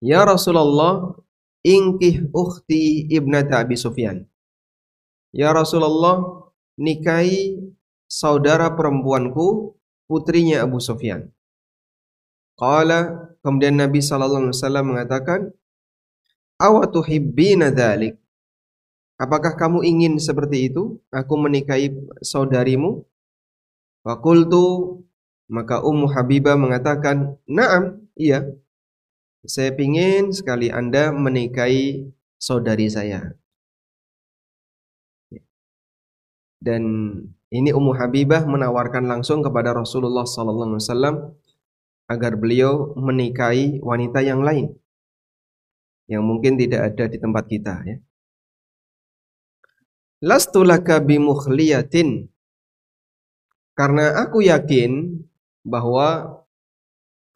Ya Rasulullah, ingkih ukhti ibnata Abi Sufyan. Ya Rasulullah, nikahi saudara perempuanku, putrinya Abu Sufyan. Qala, kemudian Nabi sallallahu alaihi wasallam mengatakan, "Awa tuhibbina dzalik?" Apakah kamu ingin seperti itu? Aku menikahi saudarimu? Faqultu, maka Ummu Habibah mengatakan, "Na'am, iya. Saya ingin sekali Anda menikahi saudari saya." Dan ini Ummu Habibah menawarkan langsung kepada Rasulullah sallallahu alaihi wasallam agar beliau menikahi wanita yang lain yang mungkin tidak ada di tempat kita, ya. Lastu laka bimukhliyatin, karena aku yakin bahwa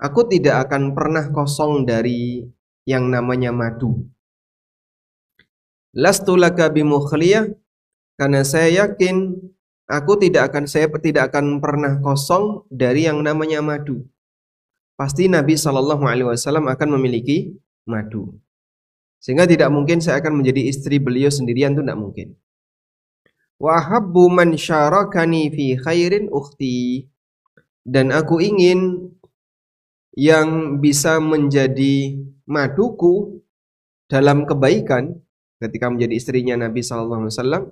aku tidak akan pernah kosong dari yang namanya madu. Lastu laka bimukhliyah, karena saya yakin saya tidak akan pernah kosong dari yang namanya madu. Pasti Nabi Shallallahu Alaihi Wasallam akan memiliki madu, sehingga tidak mungkin saya akan menjadi istri beliau sendirian, itu tidak mungkin. Wa habbu man syarakani fi khairin ukhti, dan aku ingin yang bisa menjadi maduku dalam kebaikan ketika menjadi istrinya Nabi Shallallahu Alaihi Wasallam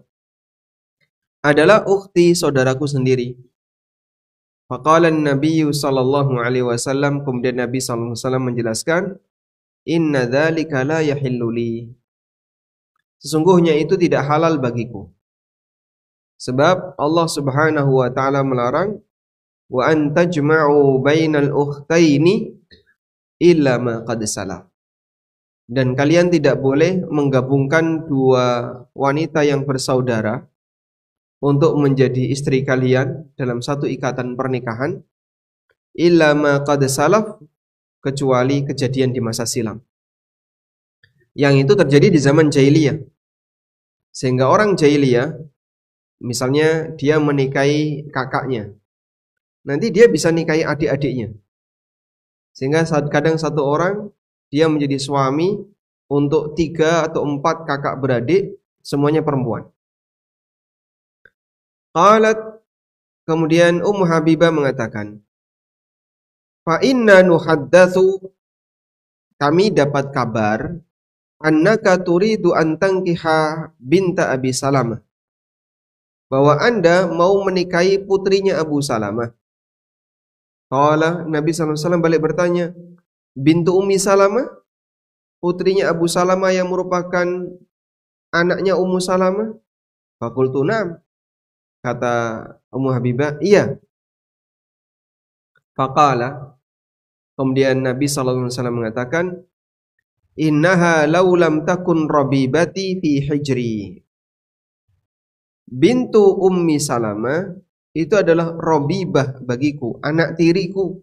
adalah ukhti, saudaraku sendiri. Faqala Nabi sallallahu alaihi wasallam, kemudian Nabi sallallahu alaihi wasallam menjelaskan, inna dzalika la yahillu li. Sesungguhnya itu tidak halal bagiku. Sebab Allah Subhanahu wa taala melarang, wa an tajma'u bainal ukhtaini illa ma qad salaf. Dan kalian tidak boleh menggabungkan dua wanita yang bersaudara untuk menjadi istri kalian dalam satu ikatan pernikahan illa ma qad salaf, kecuali kejadian di masa silam. Yang itu terjadi di zaman jahiliyah. Sehingga orang jahiliyah, misalnya dia menikahi kakaknya, nanti dia bisa nikahi adik-adiknya. Sehingga kadang satu orang dia menjadi suami untuk 3 atau 4 kakak beradik, semuanya perempuan. Qalat, kemudian Ummu Habibah mengatakan, fa inna nuhaddatsu, kami dapat kabar, annaka turidu an tankiha binta Abi Salamah, bahwa Anda mau menikahi putrinya Abu Salamah. Qala, Nabi SAW balik bertanya, bintu Ummi Salamah, putrinya Abu Salamah yang merupakan anaknya Ummu Salamah? Faqultu na'am, kata Ummu Habibah, iya. Faqala, kemudian Nabi SAW mengatakan, innaha law lam takun rabibati fi hijri. Bintu Ummi Salamah itu adalah robibah bagiku, anak tiriku,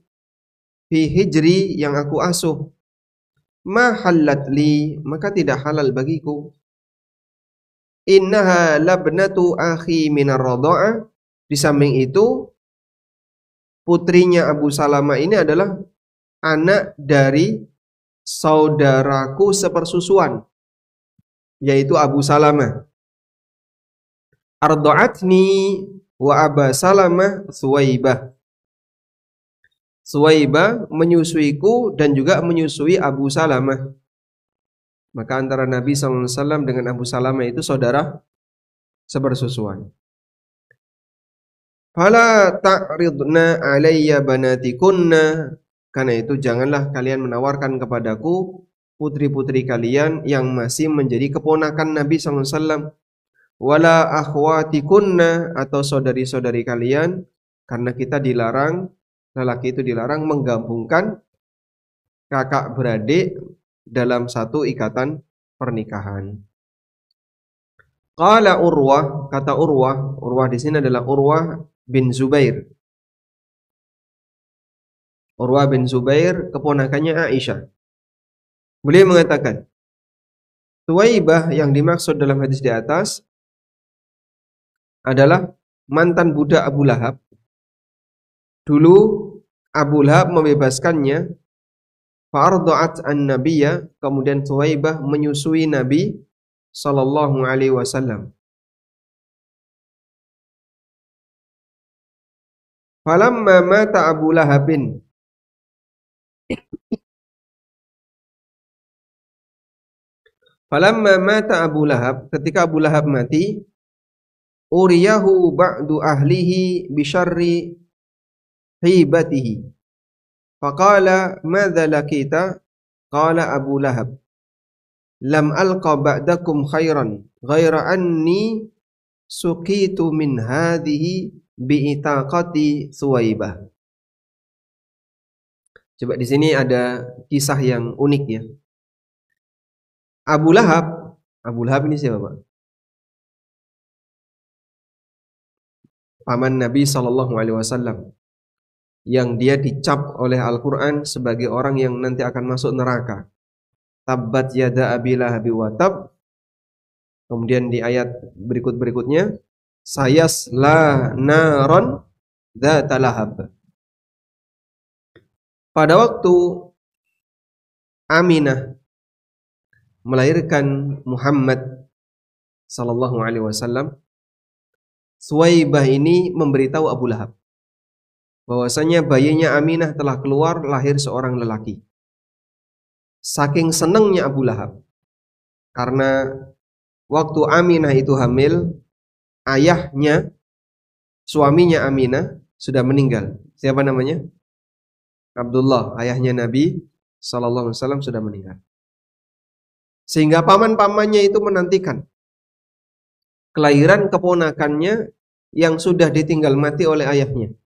fi hijri, yang aku asuh. Ma halat li, maka tidak halal bagiku. Innaha labnatu akhi minar radha'ah. Di samping itu, putrinya Abu Salamah ini adalah anak dari saudaraku sepersusuan, yaitu Abu Salamah. Arda'atni wa Aba Salamah Suwaibah. Suwaibah menyusuiku dan juga menyusui Abu Salamah. Maka antara Nabi SAW dengan Abu Salamah itu saudara sepersusuan. Fala ta'ridna alayya banatikunna, karena itu janganlah kalian menawarkan kepadaku putri-putri kalian yang masih menjadi keponakan Nabi SAW. Wala akhwatikunna, atau saudari-saudari kalian, karena kita dilarang, lelaki itu dilarang menggabungkan kakak beradik dalam satu ikatan pernikahan. Qala Urwah, kata Urwah di sini adalah Urwah bin Zubair. Urwah bin Zubair keponakannya Aisyah. Beliau mengatakan, Suwaibah yang dimaksud dalam hadis di atas adalah mantan budak Abu Lahab. Dulu Abu Lahab membebaskannya, Fa'arda'at an-nabiyya, kemudian Thuwaibah menyusui Nabi sallallahu alaihi wasallam. Falamma mata Abu Lahabin, falamma mata Abu Lahab, ketika Abu Lahab mati, uriyahu ba'du ahlihi bisyarri hibatihi. Faqala madza lakita? Qala Abu Lahab, lam alqa ba'dakum khairan ghaira anni suqitu min hadhihi bi'itaqati Thuwaibah. Coba di sini ada kisah yang unik ya. Abu Lahab ini siapa, Pak? Paman Nabi sallallahu alaihi wasallam, yang dia dicap oleh Al-Qur'an sebagai orang yang nanti akan masuk neraka. Tabbat yada Abi Lahab wa tab. Kemudian di ayat berikutnya, sayasla naron dzata lahab. Pada waktu Aminah melahirkan Muhammad sallallahu alaihi wasallam, Thuwaibah ini memberitahu Abu Lahab bahwasanya bayinya Aminah telah keluar, lahir seorang lelaki. Saking senangnya Abu Lahab, karena waktu Aminah itu hamil, ayahnya, suaminya Aminah sudah meninggal. Siapa namanya? Abdullah, ayahnya Nabi sallallahu alaihi wasallam sudah meninggal. Sehingga paman-pamannya itu menantikan kelahiran keponakannya yang sudah ditinggal mati oleh ayahnya.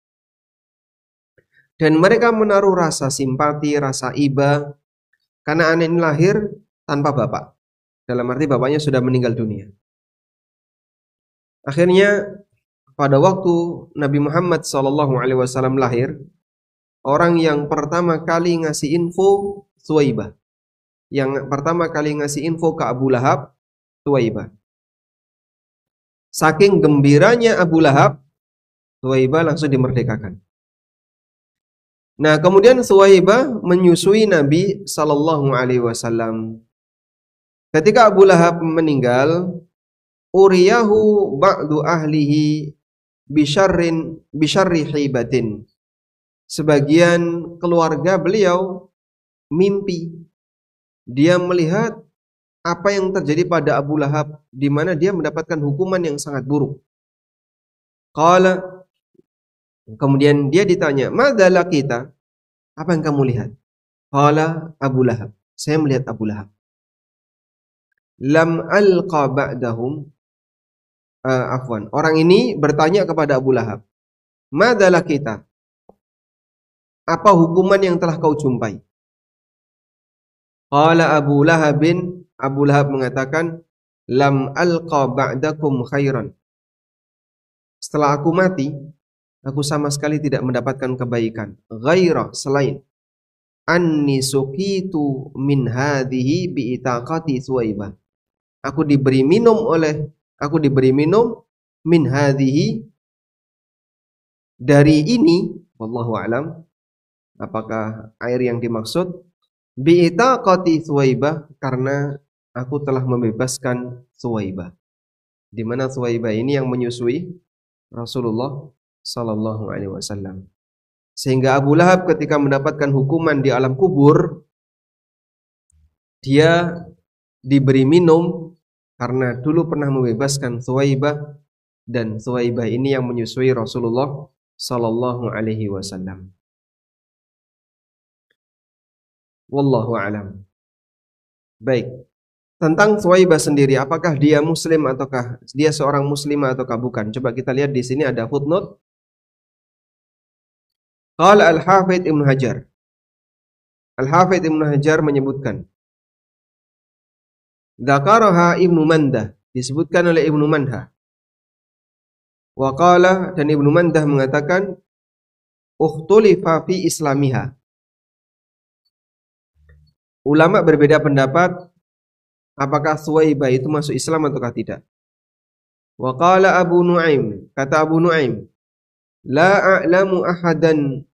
Dan mereka menaruh rasa simpati, rasa iba, karena anak ini lahir tanpa bapak. Dalam arti bapaknya sudah meninggal dunia. Akhirnya pada waktu Nabi Muhammad SAW lahir, orang yang pertama kali ngasih info Thuwaibah. Yang pertama kali ngasih info ke Abu Lahab, Thuwaibah. Saking gembiranya Abu Lahab, Thuwaibah langsung dimerdekakan. Nah, kemudian Thuwaibah menyusui Nabi sallallahu alaihi wasallam. Ketika Abu Lahab meninggal, uriyahu ba'du ahlihi bisyarri hibatin. Sebagian keluarga beliau mimpi. Dia melihat apa yang terjadi pada Abu Lahab, di mana dia mendapatkan hukuman yang sangat buruk. Qala, kemudian dia ditanya, "Madza laqita?" Apa yang kamu lihat? Qala Abu Lahab, saya melihat Abu Lahab. Lam alqa ba'dahum, orang ini bertanya kepada Abu Lahab, "Madza laqita?" Apa hukuman yang telah kau jumpai? Qala Abu Lahab mengatakan, lam alqa ba'dakum khairan. Setelah aku mati, aku sama sekali tidak mendapatkan kebaikan. Ghaira, selain anni suqitu min hadhihi bi'itaqati Thuwaibah. Aku diberi minum min hadhihi, dari ini, wallahu alam, apakah air yang dimaksud, bi'itaqati Thuwaibah, karena aku telah membebaskan Thuwaibah. Di mana Thuwaibah ini yang menyusui Rasulullah sallallahu alaihi wasallam. Sehingga Abu Lahab ketika mendapatkan hukuman di alam kubur, dia diberi minum karena dulu pernah membebaskan Thuwaibah, dan Thuwaibah ini yang menyusui Rasulullah sallallahu alaihi wasallam. Wallahu alam. Baik. Tentang Thuwaibah sendiri, apakah dia muslim ataukah dia seorang muslimah ataukah bukan? Coba kita lihat di sini ada footnote. Qala Al-Hafidz Ibnu Hajar. Al-Hafidz Ibnu Hajar menyebutkan, dzakaraha Ibnu Mandah, disebutkan oleh Ibnu Mandah. Wa qala, dan Ibnu Mandah mengatakan, ukhtulifa fi islamiha. Ulama berbeda pendapat apakah Thuwaibah itu masuk Islam ataukah tidak. Wa qala Abu Nuaim, kata Abu Nuaim, la a'lamu ahadan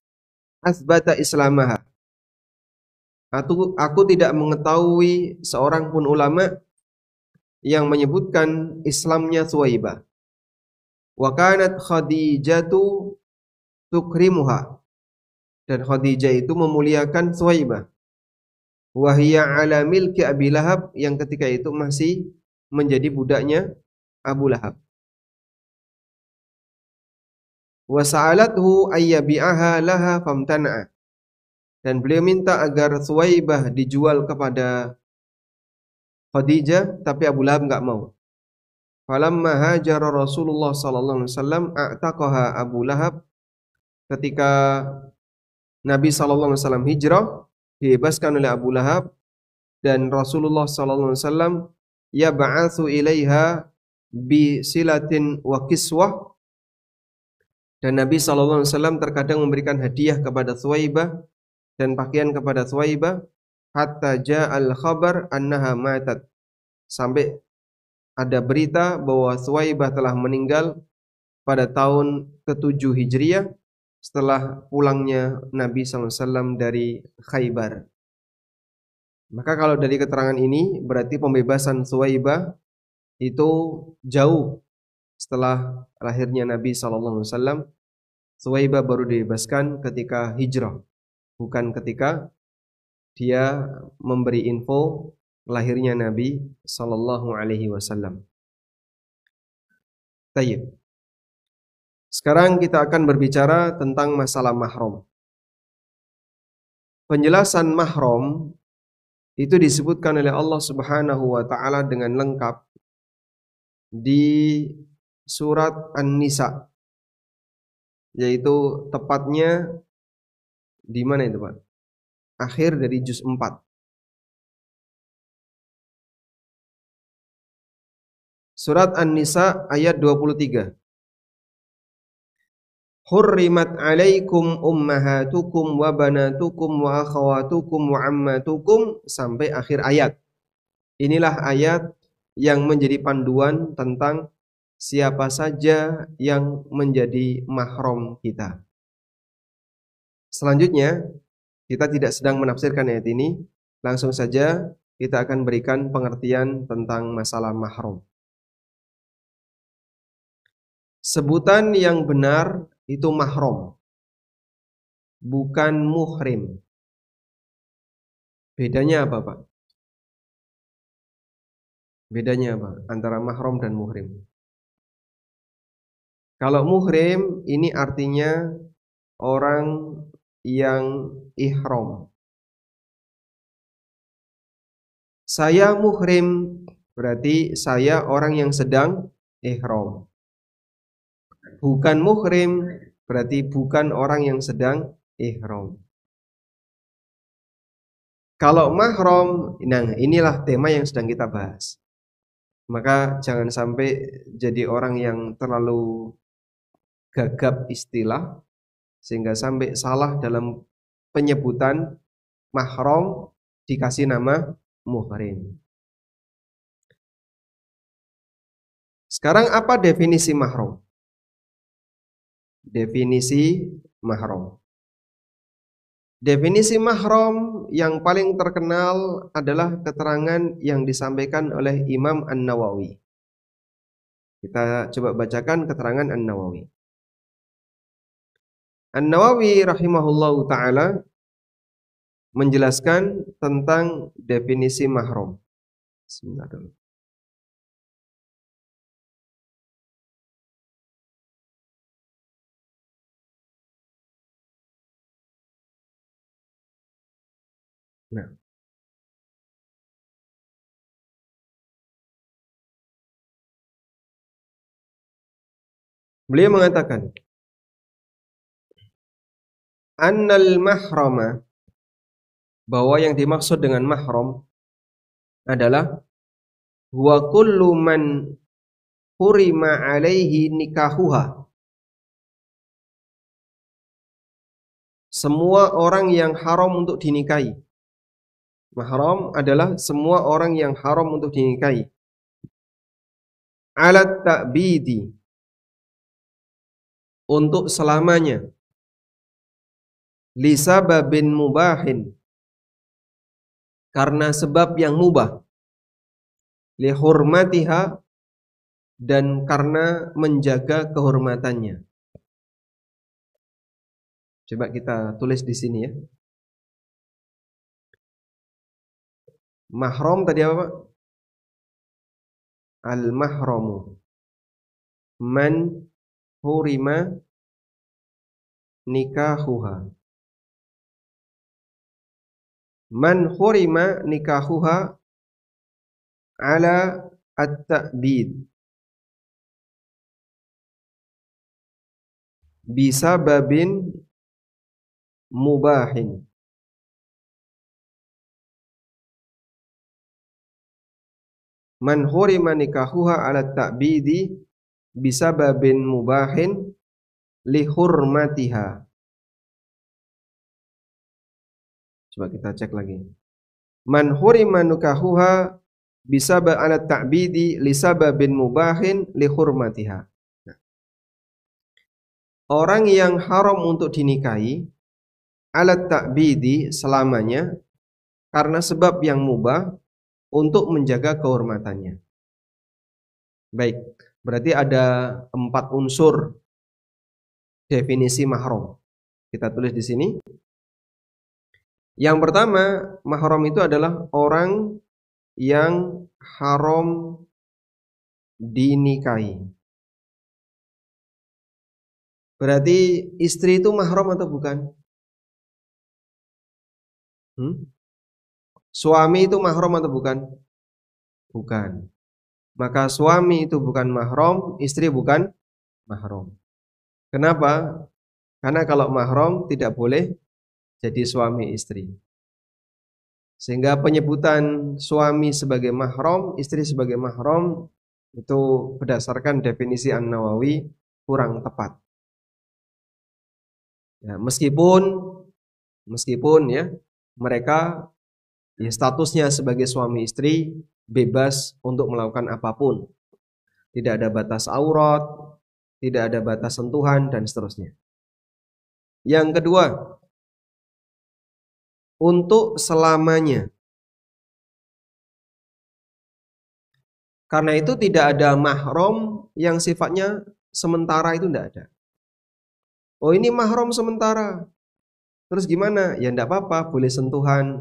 asbata islamaha. Aku tidak mengetahui seorang pun ulama yang menyebutkan Islamnya Thuwaibah. Wa kanat Khadijatu tukrimuha, dan Khadijah itu memuliakan Thuwaibah. Wa hiya ala milki Abi Lahab, yang ketika itu masih menjadi budaknya Abu Lahab. Wa sa'alathu ayyabi'aha laha famtana'a, dan beliau minta agar Thuwaibah dijual kepada Khadijah, tapi Abu Lahab enggak mau. Falamma hajara Rasulullah sallallahu alaihi wasallam a'taqaha Abu Lahab, ketika Nabi sallallahu alaihi wasallam hijrah, dibebaskan oleh Abu Lahab, dan Rasulullah sallallahu alaihi wasallam yab'atsu ilaiha bi silatin wa kiswah, dan Nabi sallallahu alaihi wasallam terkadang memberikan hadiah kepada Thuwaibah dan pakaian kepada Thuwaibah, hatta ja'al khabar annaha matat, sampai ada berita bahwa Thuwaibah telah meninggal pada tahun ke-7 Hijriah setelah pulangnya Nabi SAW dari Khaybar. Maka kalau dari keterangan ini berarti pembebasan Thuwaibah itu jauh setelah lahirnya Nabi SAW. Thuwaibah baru dibebaskan ketika hijrah, bukan ketika dia memberi info lahirnya Nabi sallallahu alaihi wasallam. Tayyib. Sekarang kita akan berbicara tentang masalah mahram. Penjelasan mahram itu disebutkan oleh Allah Subhanahu wa taala dengan lengkap di surat An-Nisa, yaitu tepatnya di mana itu, Pak? Akhir dari juz 4. Surat An-Nisa ayat 23. Hurrimat alaikum ummahatukum wa banatukum wa akhawatukum wa ammatukum, sampai akhir ayat. Inilah ayat yang menjadi panduan tentang siapa saja yang menjadi mahram kita. Selanjutnya, kita tidak sedang menafsirkan ayat ini, langsung saja kita akan berikan pengertian tentang masalah mahram. Sebutan yang benar itu mahram, bukan muhrim. Bedanya apa, Pak? Bedanya apa antara mahram dan muhrim? Kalau muhrim ini artinya orang yang ihram. Saya muhrim berarti saya orang yang sedang ihram. Bukan muhrim berarti bukan orang yang sedang ihram. Kalau mahram, nah inilah tema yang sedang kita bahas. Maka jangan sampai jadi orang yang terlalu gagap istilah sehingga sampai salah dalam penyebutan mahram dikasih nama muhrim. Sekarang apa definisi mahram? Definisi mahram. Definisi mahram yang paling terkenal adalah keterangan yang disampaikan oleh Imam An-Nawawi. Kita coba bacakan keterangan An-Nawawi. An-Nawawi rahimahullahu ta'ala menjelaskan tentang definisi mahram. Sebentar dulu. Nah, beliau mengatakan, annal mahrama, bahwa yang dimaksud dengan mahram adalah huwa kullu man hurima alaihi nikahuha, semua orang yang haram untuk dinikahi. Mahram adalah semua orang yang haram untuk dinikahi. Alat ta'bidi, untuk selamanya. Lisababin mubahin, karena sebab yang mubah, lihurmatiha, dan karena menjaga kehormatannya. Coba kita tulis di sini ya. Mahram tadi apa, Pak? Al-mahramu man hurima nikahuha. Man hurima nikahuha ala at-ta'bid bisababin mubahin. Man hurima nikahuha ala ta'bidi bisababin mubahin lihurmatiha. Coba kita cek lagi. Man hurima nikahuha bisabab ala ta'bidi lisababin mubahin lihurmatiha. Nah, orang yang haram untuk dinikahi ala ta'bidi selamanya karena sebab yang mubah untuk menjaga kehormatannya. Baik, berarti ada 4 unsur definisi mahram. Kita tulis di sini. Yang pertama, mahram itu adalah orang yang haram dinikahi. Berarti istri itu mahram atau bukan? Suami itu mahram atau bukan? Bukan. Maka suami itu bukan mahram, istri bukan mahram. Kenapa? Karena kalau mahram tidak boleh jadi suami istri. Sehingga penyebutan suami sebagai mahram, istri sebagai mahram itu berdasarkan definisi An-Nawawi kurang tepat. Ya, meskipun ya mereka ya, statusnya sebagai suami istri bebas untuk melakukan apapun. Tidak ada batas aurat, tidak ada batas sentuhan, dan seterusnya. Yang kedua, untuk selamanya. Karena itu tidak ada mahram yang sifatnya sementara, itu tidak ada. Oh, ini mahram sementara. Terus gimana? Ya tidak apa-apa, boleh sentuhan,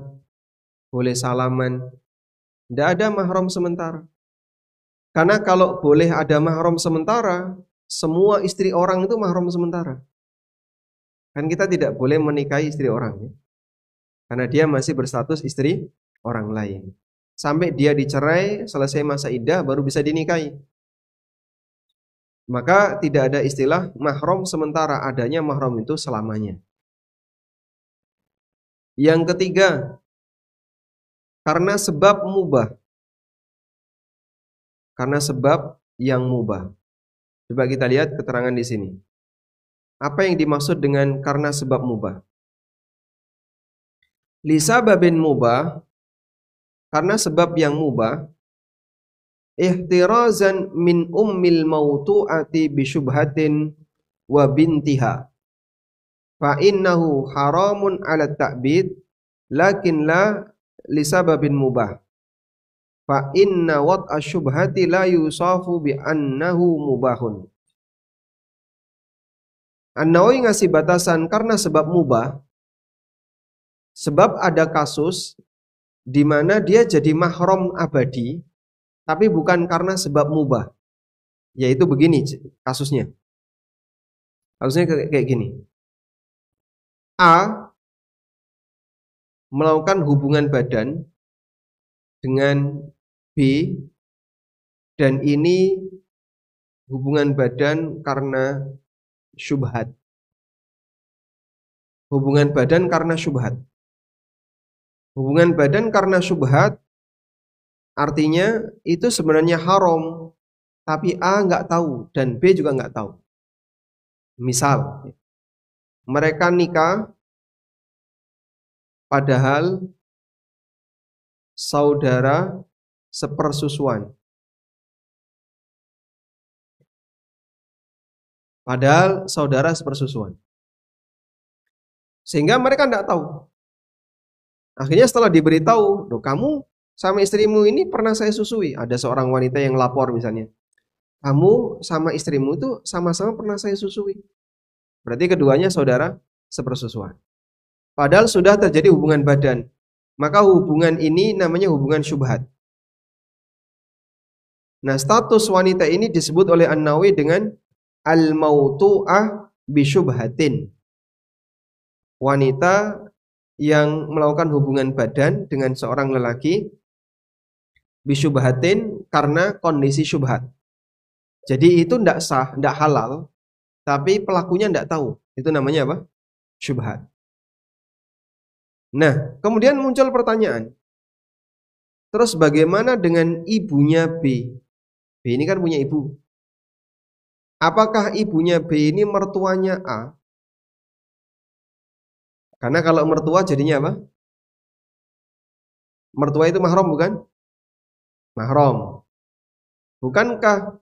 boleh salaman. Tidak ada mahram sementara. Karena kalau boleh ada mahram sementara, semua istri orang itu mahram sementara. Kan kita tidak boleh menikahi istri orang ya? Karena dia masih berstatus istri orang lain. Sampai dia dicerai, selesai masa iddah, baru bisa dinikahi. Maka tidak ada istilah mahram sementara, adanya mahram itu selamanya. Yang ketiga, karena sebab mubah. Karena sebab yang mubah. Coba kita lihat keterangan di sini. Apa yang dimaksud dengan karena sebab mubah? Lisababin mubah, karena sebab yang mubah, ihtirazan min ummil mautu'ati bisyubhatin wa bintiha. Fa innahu haramun ala ta'bid, lakin la lisababin mubah. Fa inna wad'a syubhati la yusafu bi annahu mubahun. An-Nawawi ngasih batasan karena sebab mubah. Sebab ada kasus di mana dia jadi mahram abadi, tapi bukan karena sebab mubah. Yaitu begini kasusnya. Kasusnya kayak gini. A melakukan hubungan badan dengan B, dan ini hubungan badan karena syubhat. Hubungan badan karena syubhat. Hubungan badan karena syubhat artinya itu sebenarnya haram, tapi A nggak tahu dan B juga nggak tahu. Misal, mereka nikah padahal saudara sepersusuan. Padahal saudara sepersusuan. Sehingga mereka tidak tahu. Akhirnya setelah diberitahu, "Loh, kamu sama istrimu ini pernah saya susui." Ada seorang wanita yang lapor misalnya, "Kamu sama istrimu itu sama-sama pernah saya susui." Berarti keduanya saudara sepersusuan. Padahal sudah terjadi hubungan badan. Maka hubungan ini namanya hubungan syubhat. Nah, status wanita ini disebut oleh An-Nawawi dengan al-mautu'ah bisyubhatin. Wanita yang melakukan hubungan badan dengan seorang lelaki bisyubhatin karena kondisi syubhat. Jadi itu tidak sah, tidak halal, tapi pelakunya tidak tahu. Itu namanya apa? Syubhat. Nah, kemudian muncul pertanyaan. Terus bagaimana dengan ibunya B? B ini kan punya ibu. Apakah ibunya B ini mertuanya A? Karena kalau mertua jadinya apa? Mertua itu mahram bukan? Mahram. Bukankah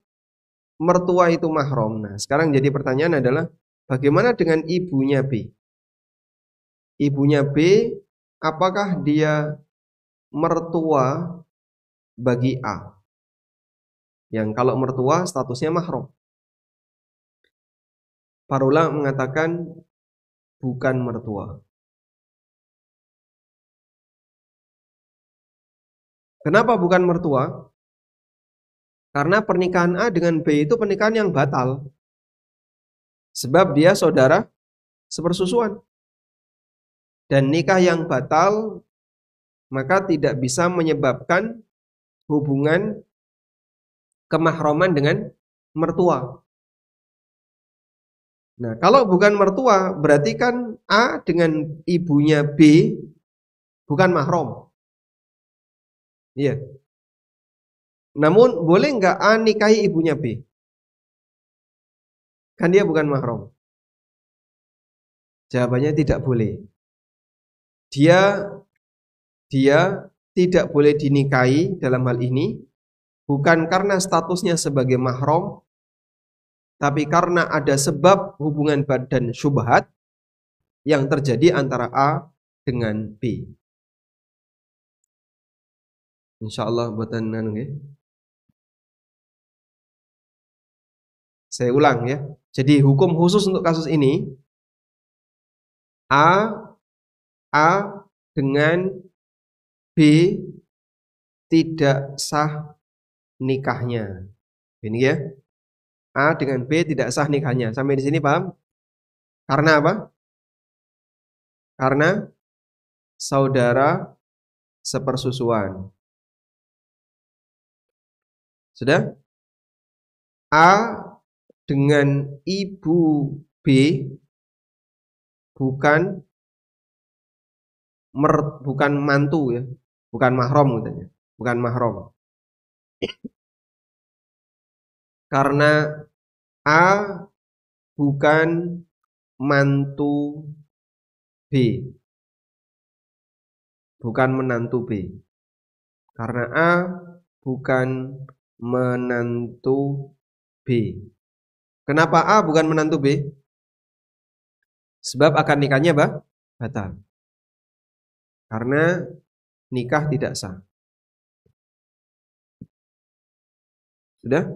mertua itu mahram? Nah, sekarang jadi pertanyaan adalah bagaimana dengan ibunya B? Ibunya B, apakah dia mertua bagi A? Yang kalau mertua statusnya mahram. Para ulama mengatakan bukan mertua. Kenapa bukan mertua? Karena pernikahan A dengan B itu pernikahan yang batal. Sebab dia saudara sepersusuan. Dan nikah yang batal maka tidak bisa menyebabkan hubungan kemahroman dengan mertua. Nah, kalau bukan mertua berarti kan A dengan ibunya B bukan mahram. Iya. Namun boleh nggak A nikahi ibunya B? Kan dia bukan mahram. Jawabannya tidak boleh. Dia tidak boleh dinikahi dalam hal ini bukan karena statusnya sebagai mahram, tapi karena ada sebab hubungan badan syubhat yang terjadi antara A dengan B. Insyaallah buatan anu nggih. Saya ulang ya. Jadi hukum khusus untuk kasus ini A dengan B tidak sah nikahnya. Ini ya. A dengan B tidak sah nikahnya. Sampai di sini paham? Karena apa? Karena saudara sepersusuan. Sudah? A dengan ibu B bukan mantu ya, bukan mahram katanya, bukan mahram. Karena A bukan mantu B, bukan menantu B. Karena A bukan menantu B. Kenapa A bukan menantu B? Sebab akad nikahnya batal. Karena nikah tidak sah. Sudah?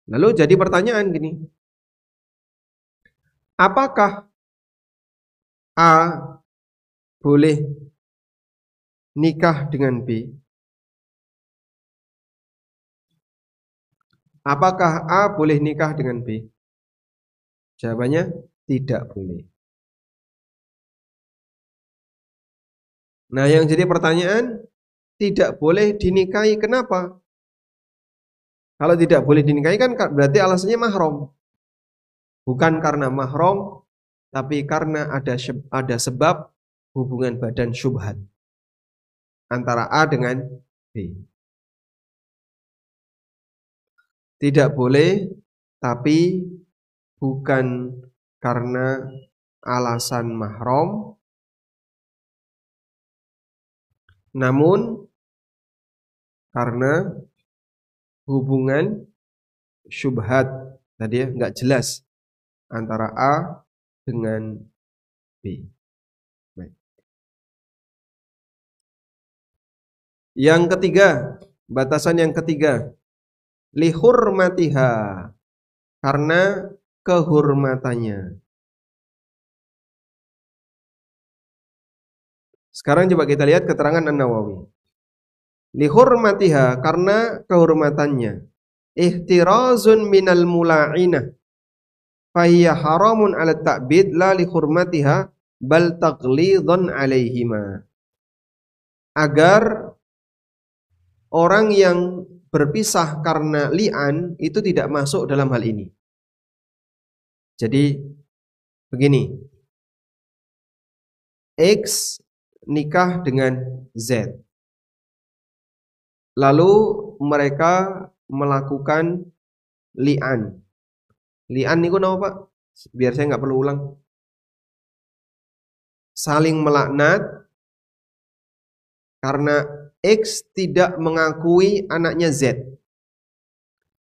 Lalu jadi pertanyaan gini. Apakah A boleh nikah dengan B? Apakah A boleh nikah dengan B? Jawabannya tidak boleh. Nah, yang jadi pertanyaan, tidak boleh dinikahi. Kenapa? Kalau tidak boleh dinikahi kan berarti alasannya mahram. Bukan karena mahram, tapi karena ada sebab hubungan badan syubhat antara A dengan B. Tidak boleh, tapi bukan karena alasan mahram, namun karena hubungan syubhat tadi ya, nggak jelas antara A dengan B. Baik. Yang ketiga, batasan yang ketiga, lihurmatiha, karena kehormatannya. Sekarang coba kita lihat keterangan An-Nawawi. Lihurmatiha, karena kehormatannya. Ihtirazun minal mula'inah, fahiya haramun ala ta'bid la lihurmatiha bal taghlidhan alaihima. Agar orang yang berpisah karena li'an itu tidak masuk dalam hal ini. Jadi begini, X nikah dengan Z, lalu mereka melakukan li'an. Li'an niku napa Pak? Biar saya nggak perlu ulang. Saling melaknat karena X tidak mengakui anaknya Z.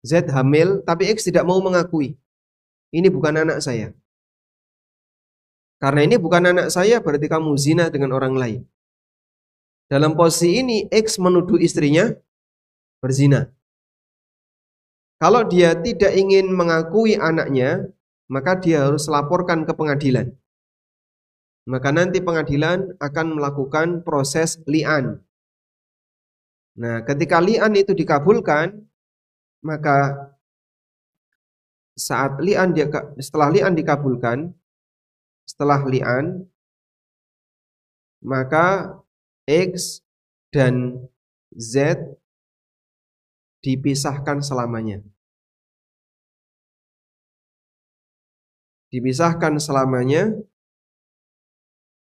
Z hamil, tapi X tidak mau mengakui. Ini bukan anak saya. Karena ini bukan anak saya, berarti kamu zina dengan orang lain. Dalam posisi ini, X menuduh istrinya berzina. Kalau dia tidak ingin mengakui anaknya, maka dia harus laporkan ke pengadilan. Maka nanti pengadilan akan melakukan proses li'an. Nah, ketika li'an itu dikabulkan, maka setelah li'an dikabulkan, setelah li'an, maka X dan Z dipisahkan selamanya. Dipisahkan selamanya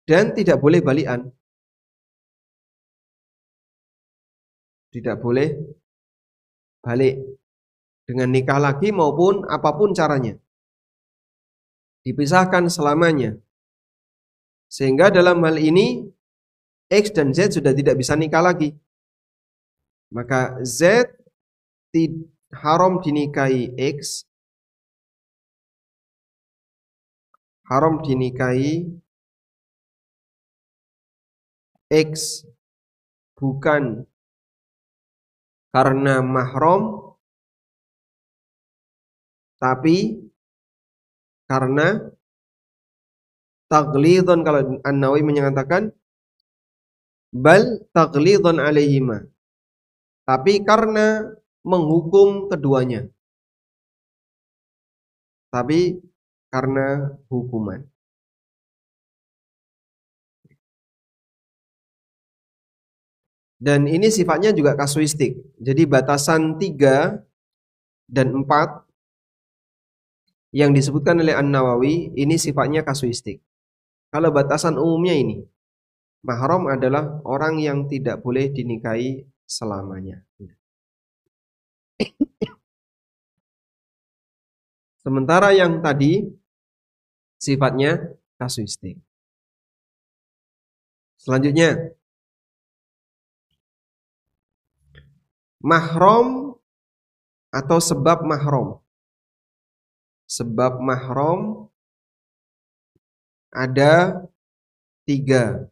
dan tidak boleh balikan. Tidak boleh balik dengan nikah lagi maupun apapun caranya. Dipisahkan selamanya. Sehingga dalam hal ini X dan Z sudah tidak bisa nikah lagi. Maka Z haram dinikahi X, haram dinikahi X bukan karena mahram, tapi karena taghlidhan. Kalau An-Nawawi menyatakan bal taghlidhan alaihima, tapi karena menghukum keduanya. Tapi karena hukuman. Dan ini sifatnya juga kasuistik. Jadi batasan 3 dan 4 yang disebutkan oleh An-Nawawi ini sifatnya kasuistik. Kalau batasan umumnya ini, mahram adalah orang yang tidak boleh dinikahi selamanya. Sementara yang tadi sifatnya kasuistik. Selanjutnya, mahram atau sebab mahram. Sebab mahram ada 3.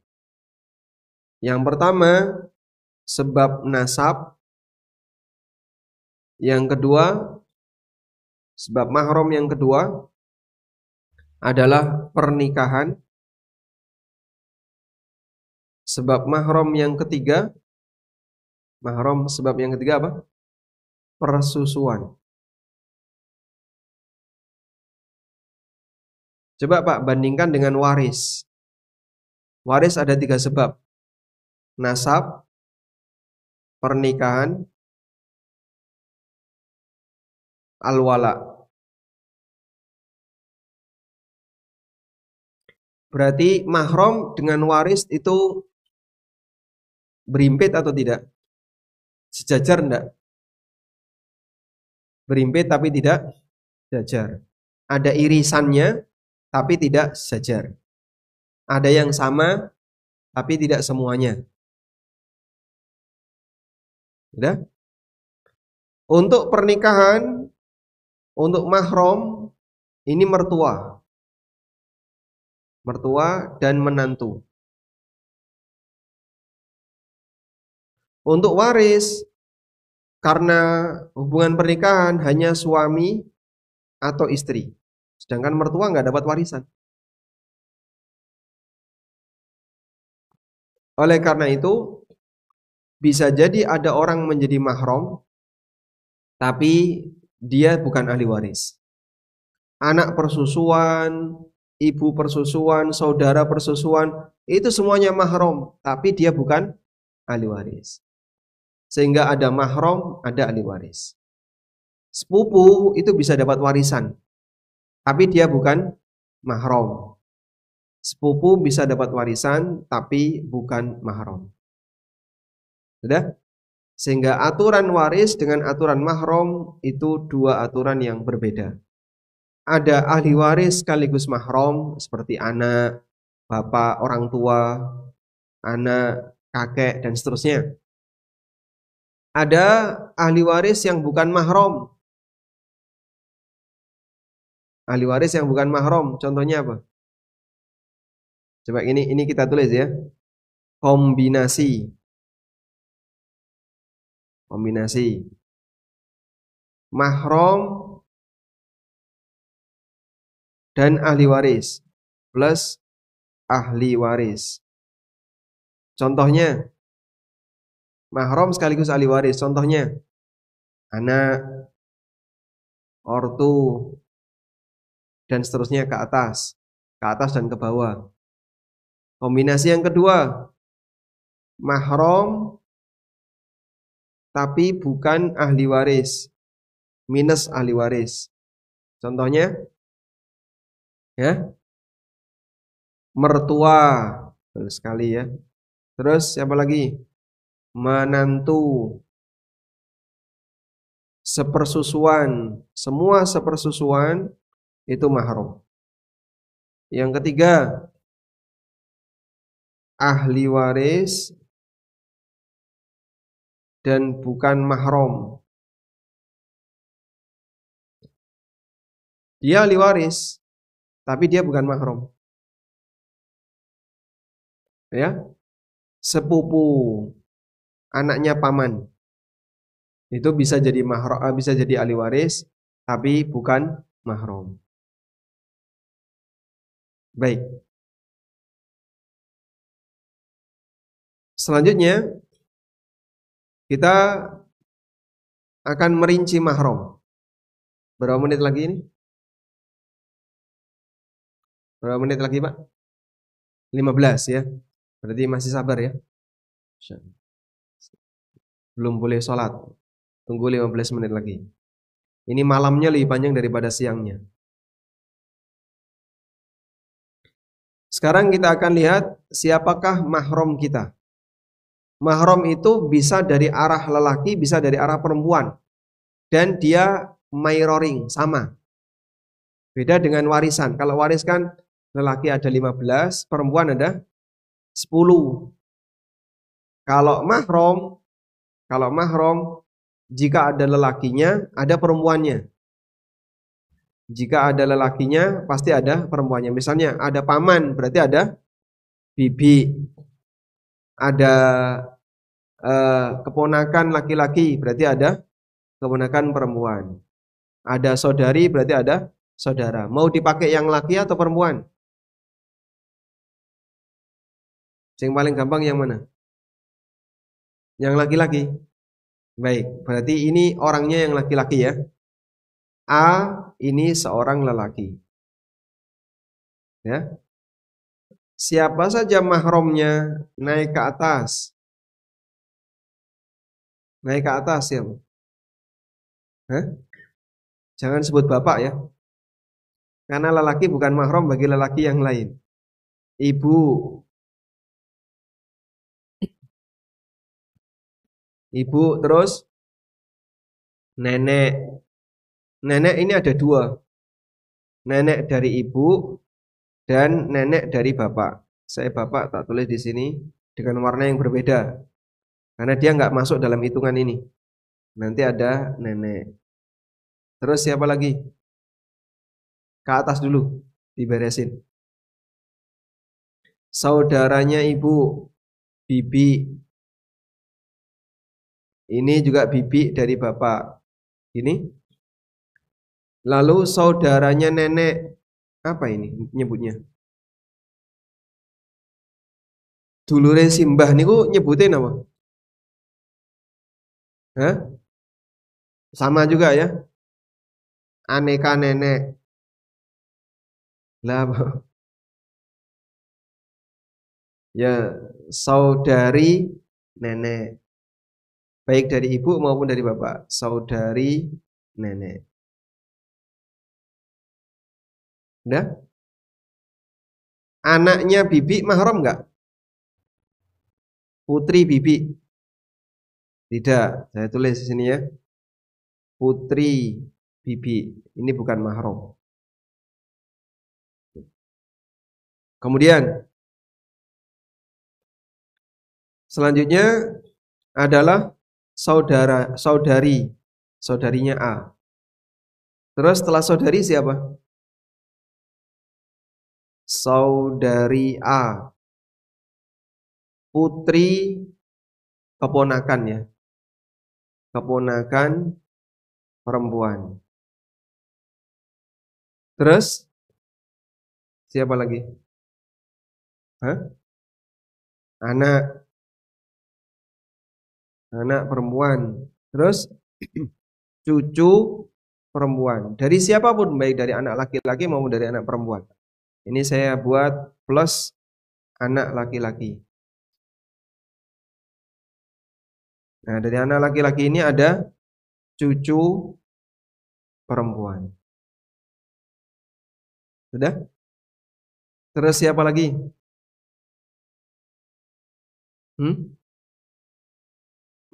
Yang pertama, sebab nasab. Yang kedua, sebab mahram yang kedua adalah pernikahan. Sebab mahram yang ketiga, sebab yang ketiga apa? Persusuan. Coba Pak bandingkan dengan waris. Waris ada 3 sebab. Nasab, pernikahan, al-wala. Berarti mahram dengan waris itu berimpit atau tidak? Sejajar enggak? Berimpit tapi tidak sejajar. Ada irisannya tapi tidak sejajar. Ada yang sama tapi tidak semuanya. Sudah? Untuk pernikahan, untuk mahram ini mertua. Mertua dan menantu. Untuk waris, karena hubungan pernikahan hanya suami atau istri, sedangkan mertua nggak dapat warisan. Oleh karena itu, bisa jadi ada orang menjadi mahram, tapi dia bukan ahli waris. Anak persusuan, ibu persusuan, saudara persusuan, itu semuanya mahram, tapi dia bukan ahli waris. Sehingga ada mahram, ada ahli waris. Sepupu itu bisa dapat warisan, tapi dia bukan mahram. Sepupu bisa dapat warisan, tapi bukan mahram. Sudah? Sehingga aturan waris dengan aturan mahram itu dua aturan yang berbeda. Ada ahli waris sekaligus mahram seperti anak, bapak, orang tua, anak, kakek, dan seterusnya. Ada ahli waris yang bukan mahram. Ahli waris yang bukan mahram, contohnya apa? Coba ini kita tulis ya. Kombinasi. Kombinasi. Mahram dan ahli waris plus ahli waris. Contohnya mahram sekaligus ahli waris. Contohnya anak, ortu, dan seterusnya ke atas dan ke bawah. Kombinasi yang kedua, mahram tapi bukan ahli waris, minus ahli waris. Contohnya ya, mertua, betul sekali ya. Terus siapa lagi? Menantu, sepersusuan, semua sepersusuan itu mahram. Yang ketiga, ahli waris dan bukan mahram. Dia ahli waris, tapi dia bukan mahram. Ya, sepupu, anaknya paman, itu bisa jadi mahram, bisa jadi ahli waris, tapi bukan mahram. Baik. Selanjutnya kita akan merinci mahram. Berapa menit lagi ini? Berapa menit lagi, Pak? 15 ya. Berarti masih sabar ya. Belum boleh sholat. Tunggu 15 menit lagi. Ini malamnya lebih panjang daripada siangnya. Sekarang kita akan lihat siapakah mahram kita. Mahram itu bisa dari arah lelaki, bisa dari arah perempuan. Dan dia mirroring, sama. Beda dengan warisan. Kalau waris kan lelaki ada 15, perempuan ada 10. Kalau mahram jika ada lelakinya, ada perempuannya. Jika ada lelakinya, pasti ada perempuannya. Misalnya ada paman, berarti ada bibi. Ada keponakan laki-laki, berarti ada keponakan perempuan. Ada saudari, berarti ada saudara. Mau dipakai yang laki atau perempuan? Yang paling gampang yang mana? Yang laki-laki. Baik, berarti ini orangnya yang laki-laki ya. A ini seorang lelaki. Ya. Siapa saja mahramnya naik ke atas. Naik ke atas ya. Hah? Jangan sebut bapak ya. Karena lelaki bukan mahram bagi lelaki yang lain. Ibu. Ibu terus nenek. Nenek ini ada dua. Nenek dari ibu dan nenek dari bapak. Saya bapak tak tulis di sini dengan warna yang berbeda. Karena dia nggak masuk dalam hitungan ini. Nanti ada nenek. Terus siapa lagi? Ke atas dulu, diberesin. Saudaranya ibu, bibi. Ini juga bibi dari bapak. Ini. Lalu saudaranya nenek, apa ini nyebutnya? Dulure simbah niku nyebutin apa? Hah? Sama juga ya. Aneka nenek. Lah ya, saudari nenek. Baik dari ibu maupun dari bapak. Saudari nenek. Udah? Anaknya bibi mahram nggak? Putri bibi. Tidak. Saya tulis di sini ya. Putri bibi. Ini bukan mahram. Kemudian selanjutnya adalah saudari. Saudarinya A. Terus setelah saudari siapa? Saudari A. Putri keponakan ya. Keponakan perempuan. Terus siapa lagi? Hah? Anak. Anak perempuan. Terus cucu perempuan. Dari siapapun, baik dari anak laki-laki maupun dari anak perempuan. Ini saya buat plus anak laki-laki. Nah, dari anak laki-laki ini ada cucu perempuan. Sudah? Terus siapa lagi?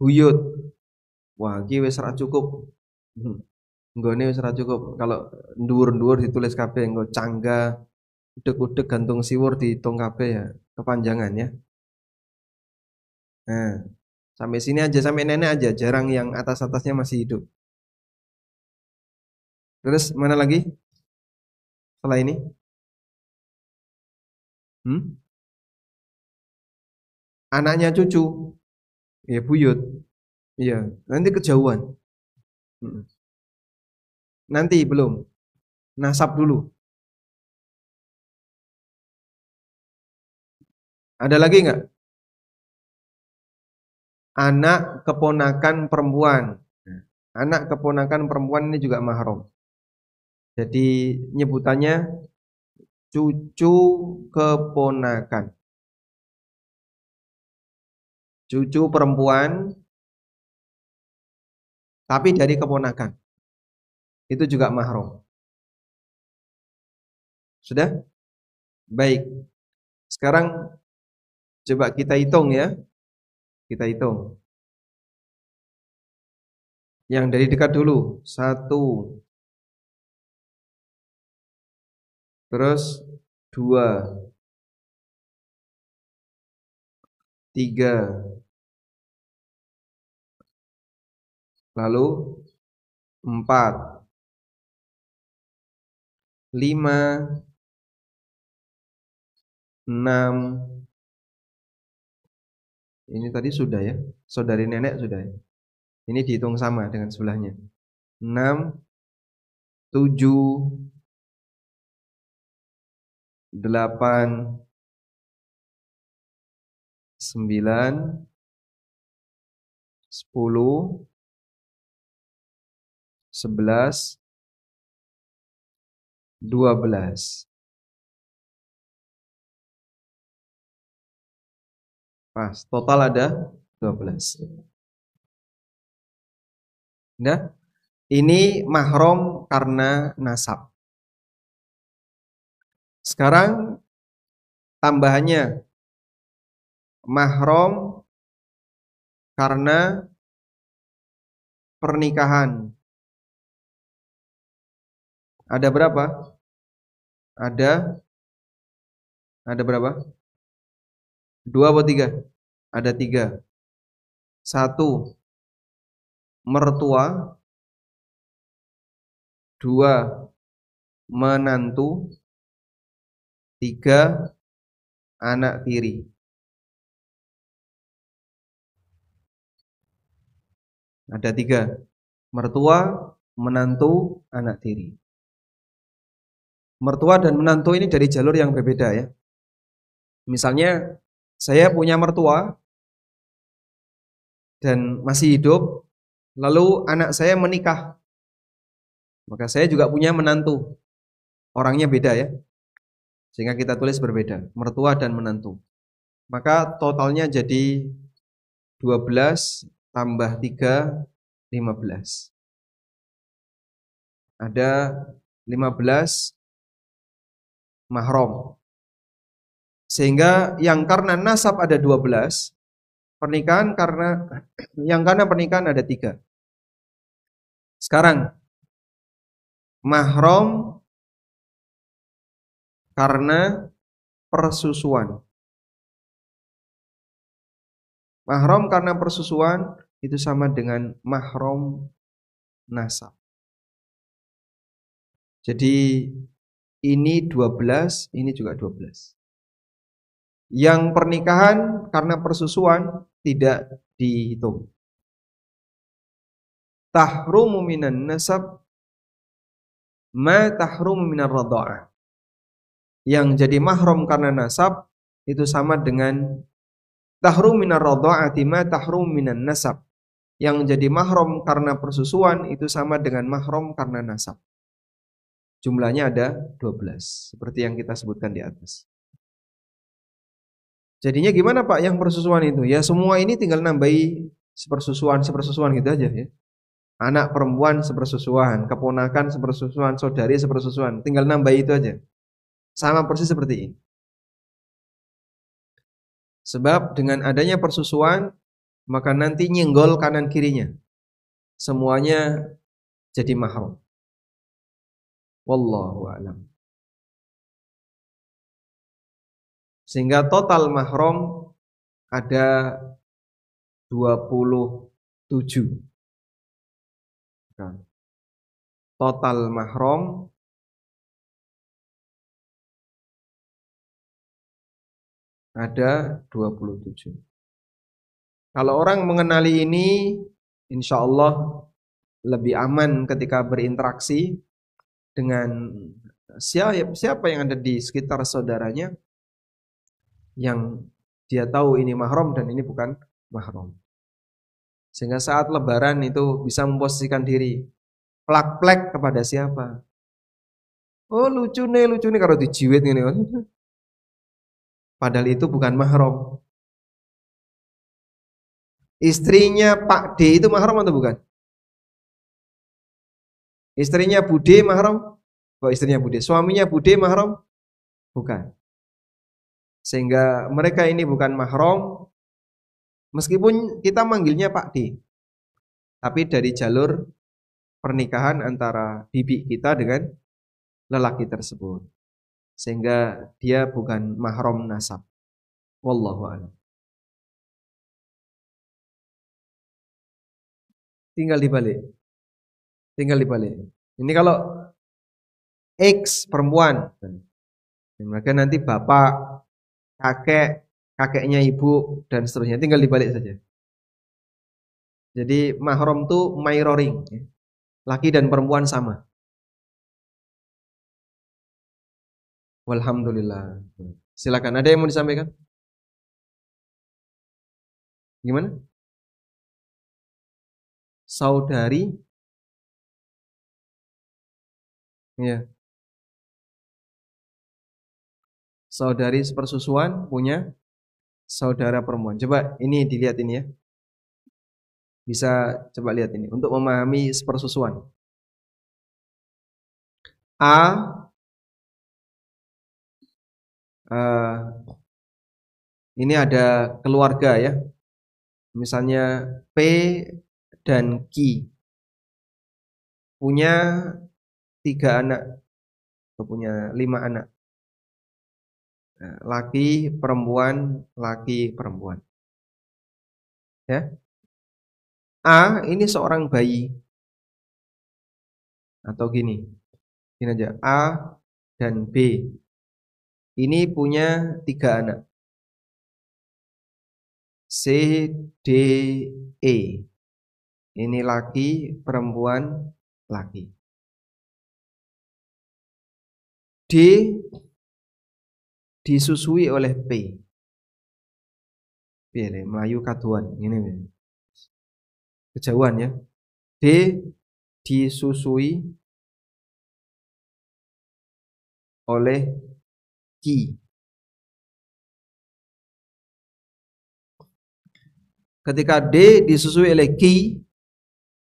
Buyut. Wah, iki wis ora cukup. Hmm. Nggone wis ora cukup. Kalau nduwur-nduwur ditulis kabeh, engko cangga, udeg-udeg gantung siwur dihitung kabeh ya, kepanjangan ya. Nah, sampai sini aja, sampai nenek aja, jarang yang atas-atasnya masih hidup. Terus mana lagi? Setelah ini? Hmm? Anaknya cucu. Ya buyut. Iya, nanti kejauhan. Hmm. Nanti belum. Nasab dulu. Ada lagi nggak? Anak keponakan perempuan. Anak keponakan perempuan ini juga mahram. Jadi nyebutannya cucu keponakan. Cucu perempuan tapi dari keponakan. Itu juga mahram. Sudah? Baik. Sekarang coba kita hitung ya. Kita hitung. Yang dari dekat dulu. Satu. Terus dua. Tiga. Lalu empat. Lima. Enam. Ini tadi sudah ya. Saudari nenek sudah ya. Ini dihitung sama dengan sebelahnya. 6, 7, 8, 9, 10, 11, 12. Pas, total ada 12. Nah, ini mahram karena nasab. Sekarang tambahannya mahram karena pernikahan. Ada berapa? Ada berapa? 2 atau 3? Ada 3. 1 mertua, 2 menantu, 3 anak tiri. Ada 3. Mertua, menantu, anak tiri. Mertua dan menantu ini dari jalur yang berbeda ya. Misalnya saya punya mertua dan masih hidup, lalu anak saya menikah. Maka saya juga punya menantu. Orangnya beda ya. Sehingga kita tulis berbeda, mertua dan menantu. Maka totalnya jadi 12 tambah 3, 15. Ada 15 mahram. Sehingga yang karena nasab ada 12, pernikahan karena pernikahan ada 3. Sekarang mahram karena persusuan. Mahram karena persusuan itu sama dengan mahram nasab. Jadi ini 12, ini juga 12. Yang pernikahan karena persusuan tidak dihitung. Tahrumu minan nasab ma tahrumu minar radha'ah. Yang jadi mahram karena nasab itu sama dengan tahrum minar radha'ati ma tahrum minan nasab. Yang jadi mahram karena persusuan itu sama dengan mahram karena nasab. Jumlahnya ada 12, seperti yang kita sebutkan di atas. Jadinya gimana Pak yang persusuan itu? Ya semua ini tinggal nambahi sepersusuan gitu aja ya. Anak perempuan sepersusuan, keponakan sepersusuan, saudari sepersusuan, tinggal nambahi itu aja. Sama persis seperti ini. Sebab dengan adanya persusuan, maka nanti nyenggol kanan kirinya. Semuanya jadi mahram. Wallahu a'lam. Sehingga total mahram ada 27. Nah, total mahram ada 27. Kalau orang mengenali ini, insya Allah lebih aman ketika berinteraksi dengan siapa yang ada di sekitar saudaranya, yang dia tahu ini mahram dan ini bukan mahram. Sehingga saat lebaran itu bisa memposisikan diri plak-plek kepada siapa. Oh lucu nih kalau dijiwit ini. Padahal itu bukan mahram. Istrinya Pak D itu mahram atau bukan? Istrinya Bude mahram? Kok istrinya Bude? Suaminya Bude mahram? Bukan. Sehingga mereka ini bukan mahram, meskipun kita manggilnya Pak D. Tapi dari jalur pernikahan antara bibi kita dengan lelaki tersebut. Sehingga dia bukan mahram nasab. Wallahu a'lam. Tinggal dibalik. Ini kalau X perempuan, maka nanti bapak, kakeknya ibu dan seterusnya tinggal dibalik saja. Jadi mahram itu mirroring, laki dan perempuan sama. Walhamdulillah. Silakan, ada yang mau disampaikan? Gimana? Saudari? Ya. Saudari sepersusuan punya saudara perempuan. Coba ini dilihat ini ya. Bisa coba lihat ini untuk memahami sepersusuan. A ini ada keluarga ya. Misalnya P dan Q punya 3 anak atau punya 5 anak. Laki, perempuan, ya. A ini seorang bayi. Atau gini aja, A dan B ini punya 3 anak, C, D, E. Ini laki, perempuan, laki. D disusui oleh P. Pilih Melayu kaduan. Ini kejauhan ya. D disusui oleh Ki. Ketika D disusui oleh Ki,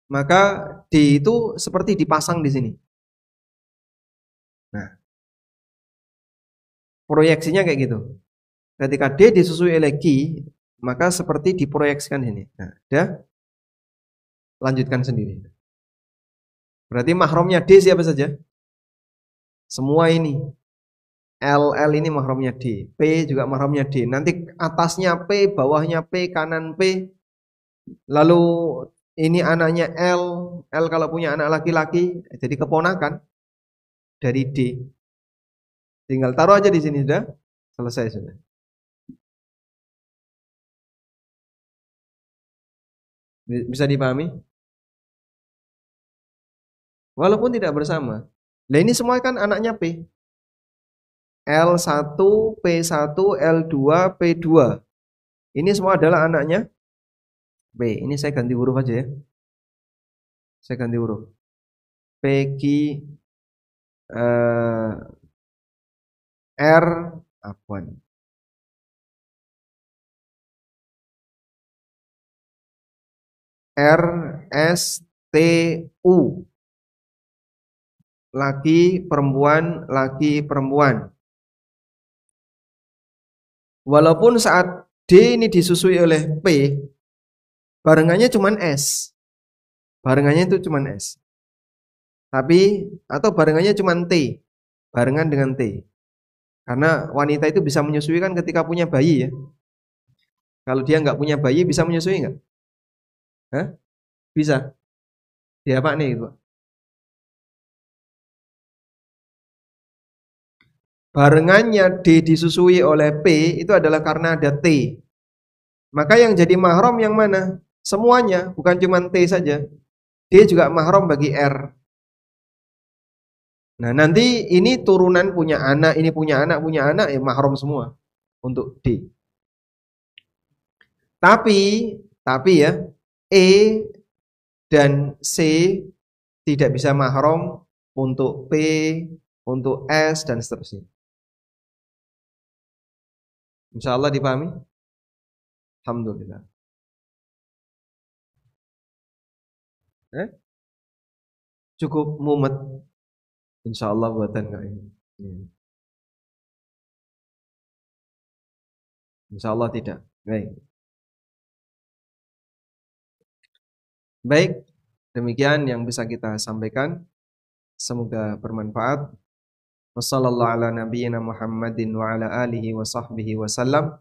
maka D itu seperti dipasang di sini. Nah, proyeksinya kayak gitu. Ketika D disusui oleh Ki, maka seperti diproyeksikan ini. Nah, udah lanjutkan sendiri. Berarti mahramnya D siapa saja? Semua ini. L ini mahramnya D. P juga mahramnya D. Nanti atasnya P, bawahnya P, kanan P. Lalu ini anaknya L. L kalau punya anak laki-laki jadi keponakan dari D. Tinggal taruh aja di sini sudah. Selesai sudah. Bisa dipahami? Walaupun tidak bersama. Nah ini semua kan anaknya P. L1, P1, L2, P2. Ini semua adalah anaknya P. Ini saya ganti huruf aja ya. Saya ganti huruf. P, Q, R, apaan? R, S, T, U. Laki, perempuan, laki, perempuan. Walaupun saat D ini disusui oleh P, barengannya cuma S. Barengannya itu cuma S. Tapi, atau barengannya cuma T. Barengan dengan T. Karena wanita itu bisa menyusui kan ketika punya bayi ya. Kalau dia nggak punya bayi, bisa menyusui nggak? Hah? Bisa. Dia apa nih itu? Barengannya D disusui oleh P itu adalah karena ada T. Maka yang jadi mahram yang mana? Semuanya, bukan cuma T saja. D juga mahram bagi R. Nah, nanti ini turunan punya anak, ini punya anak, ya mahram semua untuk D. Tapi ya, E dan C tidak bisa mahram untuk P, untuk S dan seterusnya. Insya Allah dipahami? Alhamdulillah. Cukup mumet. Insya Allah buatan kak ini. Insya Allah tidak. Baik. Baik. Demikian yang bisa kita sampaikan. Semoga bermanfaat. Wassallallahu ala nabiyyina Muhammadin wa ala alihi wa sahbihi wa sallam.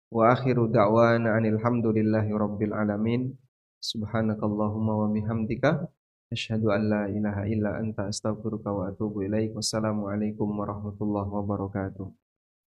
Wa akhiru da'wana anil hamdulillahi rabbil alamin. Subhanakallahumma wa bihamdika asyhadu an la ilaha illa anta astaghfiruka wa atubu ilaik. Wassalamualaikum warahmatullahi wabarakatuh.